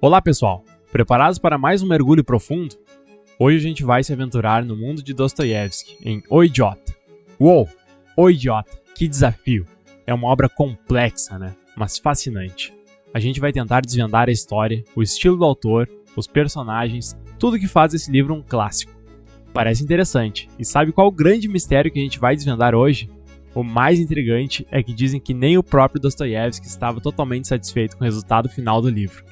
Olá pessoal, preparados para mais um mergulho profundo? Hoje a gente vai se aventurar no mundo de Dostoiévski em O Idiota. Uou, O Idiota, que desafio! É uma obra complexa, né? Mas fascinante. A gente vai tentar desvendar a história, o estilo do autor, os personagens, tudo que faz esse livro um clássico. Parece interessante, e sabe qual o grande mistério que a gente vai desvendar hoje? O mais intrigante é que dizem que nem o próprio Dostoiévski estava totalmente satisfeito com o resultado final do livro.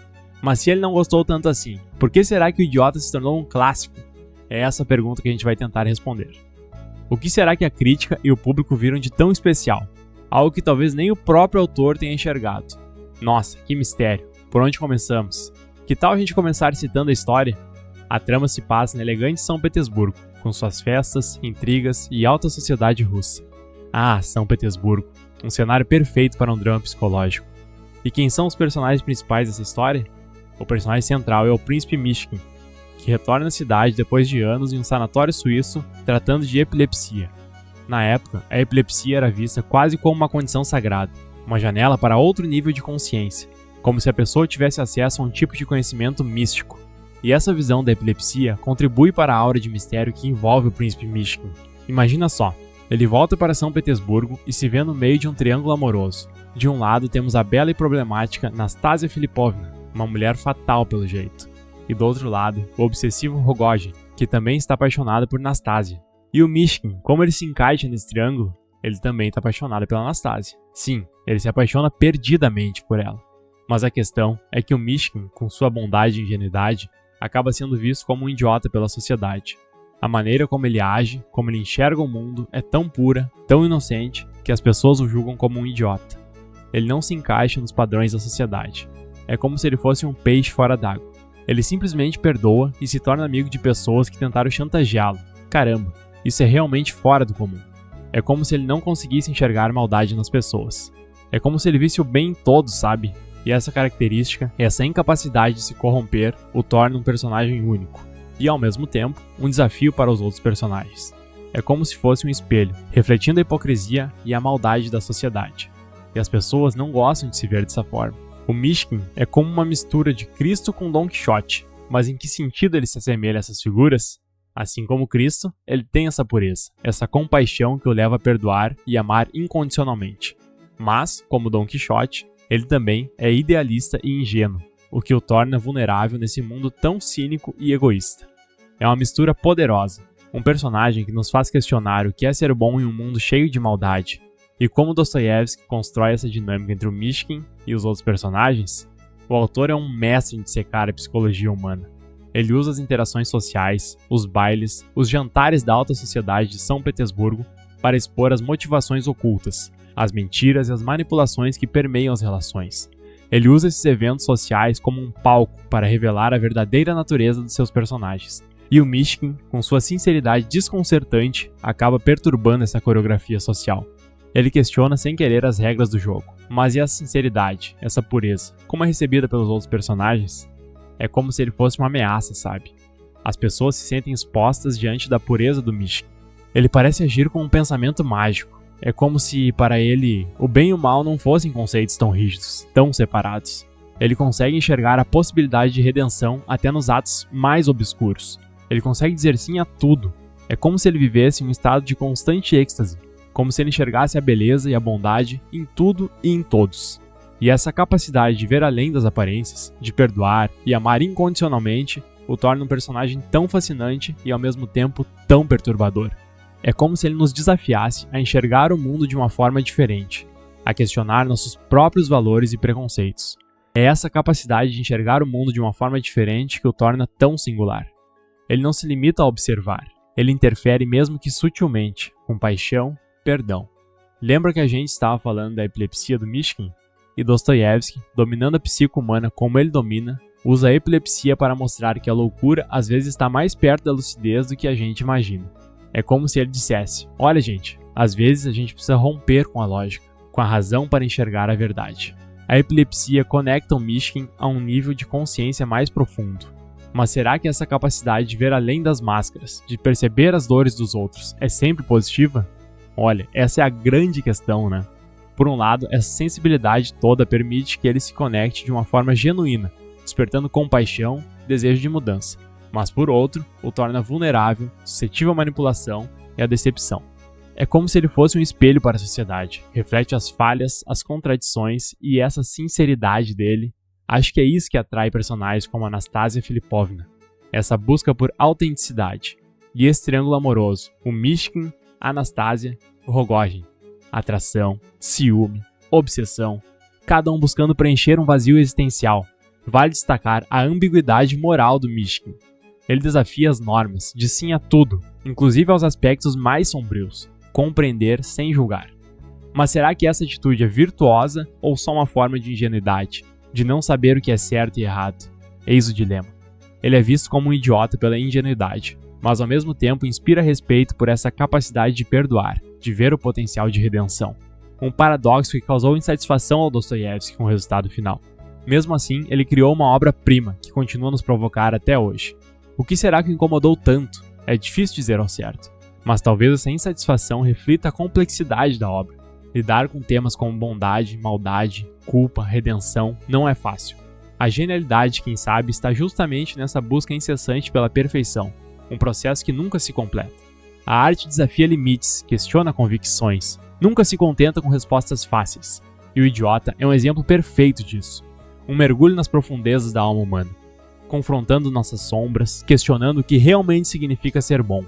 Mas se ele não gostou tanto assim, por que será que O Idiota se tornou um clássico? É essa a pergunta que a gente vai tentar responder. O que será que a crítica e o público viram de tão especial? Algo que talvez nem o próprio autor tenha enxergado. Nossa, que mistério! Por onde começamos? Que tal a gente começar citando a história? A trama se passa na elegante São Petersburgo, com suas festas, intrigas e alta sociedade russa. Ah, São Petersburgo, um cenário perfeito para um drama psicológico. E quem são os personagens principais dessa história? O personagem central é o príncipe Mishkin, que retorna à cidade depois de anos em um sanatório suíço tratando de epilepsia. Na época, a epilepsia era vista quase como uma condição sagrada, uma janela para outro nível de consciência, como se a pessoa tivesse acesso a um tipo de conhecimento místico. E essa visão da epilepsia contribui para a aura de mistério que envolve o príncipe Mishkin. Imagina só, ele volta para São Petersburgo e se vê no meio de um triângulo amoroso. De um lado temos a bela e problemática Nastasia Filipovna, uma mulher fatal pelo jeito. E do outro lado, o obsessivo Rogojin, que também está apaixonado por Nastasia. E o Mishkin, como ele se encaixa nesse triângulo, ele também está apaixonado pela Nastasia. Sim, ele se apaixona perdidamente por ela. Mas a questão é que o Mishkin, com sua bondade e ingenuidade, acaba sendo visto como um idiota pela sociedade. A maneira como ele age, como ele enxerga o mundo, é tão pura, tão inocente, que as pessoas o julgam como um idiota. Ele não se encaixa nos padrões da sociedade. É como se ele fosse um peixe fora d'água. Ele simplesmente perdoa e se torna amigo de pessoas que tentaram chantageá-lo. Caramba, isso é realmente fora do comum. É como se ele não conseguisse enxergar maldade nas pessoas. É como se ele visse o bem em todos, sabe? E essa característica, essa incapacidade de se corromper, o torna um personagem único. E ao mesmo tempo, um desafio para os outros personagens. É como se fosse um espelho, refletindo a hipocrisia e a maldade da sociedade. E as pessoas não gostam de se ver dessa forma. O Mishkin é como uma mistura de Cristo com Dom Quixote, mas em que sentido ele se assemelha a essas figuras? Assim como Cristo, ele tem essa pureza, essa compaixão que o leva a perdoar e amar incondicionalmente. Mas, como Dom Quixote, ele também é idealista e ingênuo, o que o torna vulnerável nesse mundo tão cínico e egoísta. É uma mistura poderosa, um personagem que nos faz questionar o que é ser bom em um mundo cheio de maldade. E como Dostoiévski constrói essa dinâmica entre o Mishkin e os outros personagens, o autor é um mestre em dissecar a psicologia humana. Ele usa as interações sociais, os bailes, os jantares da alta sociedade de São Petersburgo para expor as motivações ocultas, as mentiras e as manipulações que permeiam as relações. Ele usa esses eventos sociais como um palco para revelar a verdadeira natureza dos seus personagens. E o Mishkin, com sua sinceridade desconcertante, acaba perturbando essa coreografia social. Ele questiona sem querer as regras do jogo. Mas e a sinceridade, essa pureza, como é recebida pelos outros personagens? É como se ele fosse uma ameaça, sabe? As pessoas se sentem expostas diante da pureza do Mishkin. Ele parece agir com um pensamento mágico. É como se, para ele, o bem e o mal não fossem conceitos tão rígidos, tão separados. Ele consegue enxergar a possibilidade de redenção até nos atos mais obscuros. Ele consegue dizer sim a tudo. É como se ele vivesse em um estado de constante êxtase. Como se ele enxergasse a beleza e a bondade em tudo e em todos. E essa capacidade de ver além das aparências, de perdoar e amar incondicionalmente, o torna um personagem tão fascinante e ao mesmo tempo tão perturbador. É como se ele nos desafiasse a enxergar o mundo de uma forma diferente, a questionar nossos próprios valores e preconceitos. É essa capacidade de enxergar o mundo de uma forma diferente que o torna tão singular. Ele não se limita a observar, ele interfere mesmo que sutilmente, com paixão, perdão. Lembra que a gente estava falando da epilepsia do Mishkin? E Dostoiévski, dominando a psique humana como ele domina, usa a epilepsia para mostrar que a loucura às vezes está mais perto da lucidez do que a gente imagina. É como se ele dissesse, olha gente, às vezes a gente precisa romper com a lógica, com a razão para enxergar a verdade. A epilepsia conecta o Mishkin a um nível de consciência mais profundo. Mas será que essa capacidade de ver além das máscaras, de perceber as dores dos outros, é sempre positiva? Olha, essa é a grande questão, né? Por um lado, essa sensibilidade toda permite que ele se conecte de uma forma genuína, despertando compaixão e desejo de mudança, mas por outro, o torna vulnerável, suscetível à manipulação e à decepção. É como se ele fosse um espelho para a sociedade, reflete as falhas, as contradições e essa sinceridade dele. Acho que é isso que atrai personagens como Anastasia Filipovna, essa busca por autenticidade. E esse triângulo amoroso, o Mishkin, Anastasia, o Rogojin. Atração, ciúme, obsessão, cada um buscando preencher um vazio existencial. Vale destacar a ambiguidade moral do Mishkin. Ele desafia as normas, diz sim a tudo, inclusive aos aspectos mais sombrios. Compreender sem julgar. Mas será que essa atitude é virtuosa ou só uma forma de ingenuidade, de não saber o que é certo e errado? Eis o dilema. Ele é visto como um idiota pela ingenuidade, mas ao mesmo tempo inspira respeito por essa capacidade de perdoar, de ver o potencial de redenção. Um paradoxo que causou insatisfação ao Dostoiévski com o resultado final. Mesmo assim, ele criou uma obra-prima que continua a nos provocar até hoje. O que será que o incomodou tanto? É difícil dizer ao certo. Mas talvez essa insatisfação reflita a complexidade da obra. Lidar com temas como bondade, maldade, culpa, redenção não é fácil. A genialidade, quem sabe, está justamente nessa busca incessante pela perfeição, um processo que nunca se completa. A arte desafia limites, questiona convicções, nunca se contenta com respostas fáceis. E o Idiota é um exemplo perfeito disso. Um mergulho nas profundezas da alma humana, confrontando nossas sombras, questionando o que realmente significa ser bom.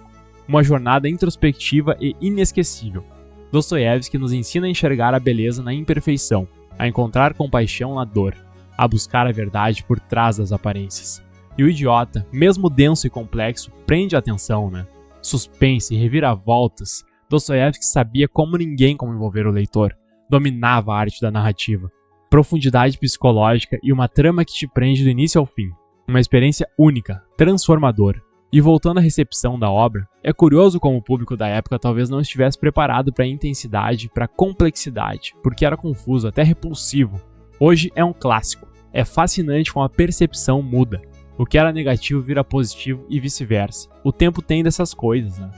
Uma jornada introspectiva e inesquecível. Dostoiévski nos ensina a enxergar a beleza na imperfeição, a encontrar compaixão na dor, a buscar a verdade por trás das aparências. E o Idiota, mesmo denso e complexo, prende a atenção, né? Suspense, reviravoltas. Dostoiévski sabia como ninguém como envolver o leitor. Dominava a arte da narrativa. Profundidade psicológica e uma trama que te prende do início ao fim. Uma experiência única, transformadora. E voltando à recepção da obra, é curioso como o público da época talvez não estivesse preparado para a intensidade, para a complexidade, porque era confuso, até repulsivo. Hoje é um clássico. É fascinante como a percepção muda. O que era negativo vira positivo e vice-versa. O tempo tem dessas coisas, né?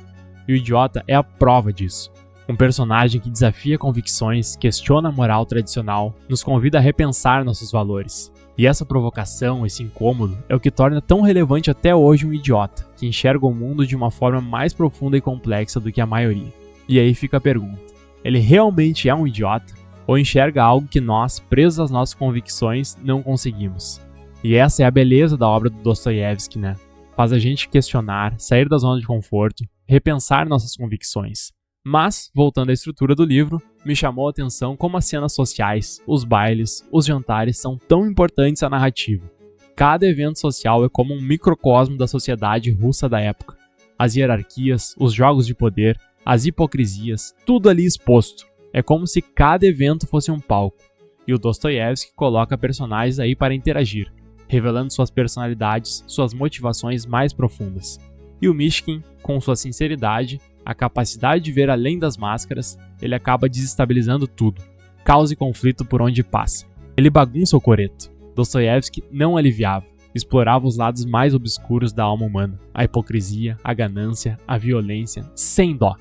E o Idiota é a prova disso. Um personagem que desafia convicções, questiona a moral tradicional, nos convida a repensar nossos valores. E essa provocação, esse incômodo, é o que torna tão relevante até hoje um idiota, que enxerga o mundo de uma forma mais profunda e complexa do que a maioria. E aí fica a pergunta, ele realmente é um idiota? Ou enxerga algo que nós, presos às nossas convicções, não conseguimos? E essa é a beleza da obra do Dostoiévski, né? Faz a gente questionar, sair da zona de conforto, repensar nossas convicções. Mas, voltando à estrutura do livro, me chamou a atenção como as cenas sociais, os bailes, os jantares são tão importantes à narrativa. Cada evento social é como um microcosmo da sociedade russa da época. As hierarquias, os jogos de poder, as hipocrisias, tudo ali exposto. É como se cada evento fosse um palco. E o Dostoiévski coloca personagens aí para interagir, revelando suas personalidades, suas motivações mais profundas. E o Mishkin, com sua sinceridade, a capacidade de ver além das máscaras, ele acaba desestabilizando tudo, caos e conflito por onde passa. Ele bagunça o coreto. Dostoiévski não aliviava, explorava os lados mais obscuros da alma humana, a hipocrisia, a ganância, a violência, sem dó.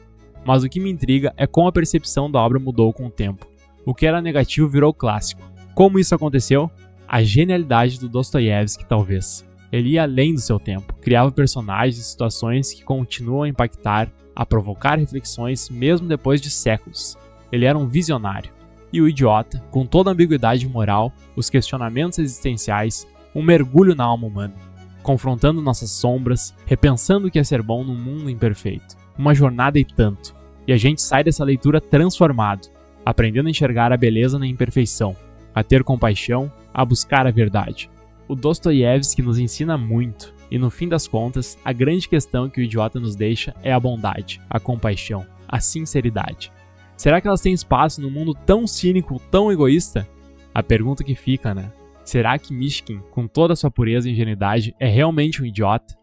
Mas o que me intriga é como a percepção da obra mudou com o tempo. O que era negativo virou clássico. Como isso aconteceu? A genialidade do Dostoiévski, talvez. Ele ia além do seu tempo, criava personagens e situações que continuam a impactar, a provocar reflexões mesmo depois de séculos. Ele era um visionário. E o Idiota, com toda a ambiguidade moral, os questionamentos existenciais, um mergulho na alma humana, confrontando nossas sombras, repensando o que é ser bom num mundo imperfeito. Uma jornada e tanto. E a gente sai dessa leitura transformado, aprendendo a enxergar a beleza na imperfeição, a ter compaixão, a buscar a verdade. O Dostoiévski nos ensina muito. E no fim das contas, a grande questão que o Idiota nos deixa é a bondade, a compaixão, a sinceridade. Será que elas têm espaço num mundo tão cínico, tão egoísta? A pergunta que fica, né? Será que Mishkin, com toda a sua pureza e ingenuidade, é realmente um idiota?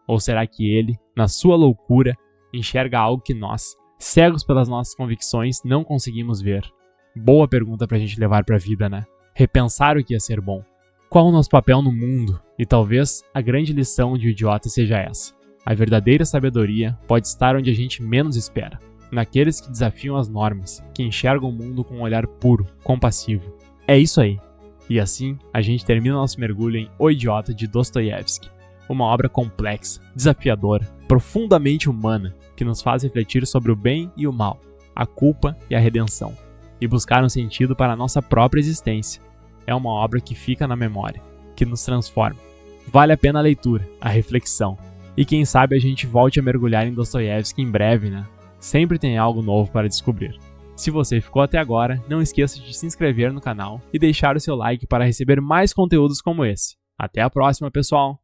Ou será que ele, na sua loucura, enxerga algo que nós, cegos pelas nossas convicções, não conseguimos ver? Boa pergunta pra gente levar pra vida, né? Repensar o que é ser bom. Qual o nosso papel no mundo? E talvez a grande lição de O Idiota seja essa. A verdadeira sabedoria pode estar onde a gente menos espera. Naqueles que desafiam as normas, que enxergam o mundo com um olhar puro, compassivo. É isso aí. E assim, a gente termina nosso mergulho em O Idiota de Dostoiévski, uma obra complexa, desafiadora, profundamente humana, que nos faz refletir sobre o bem e o mal, a culpa e a redenção, e buscar um sentido para a nossa própria existência. É uma obra que fica na memória, que nos transforma. Vale a pena a leitura, a reflexão, e quem sabe a gente volte a mergulhar em Dostoiévski em breve, né? Sempre tem algo novo para descobrir. Se você ficou até agora, não esqueça de se inscrever no canal e deixar o seu like para receber mais conteúdos como esse. Até a próxima, pessoal!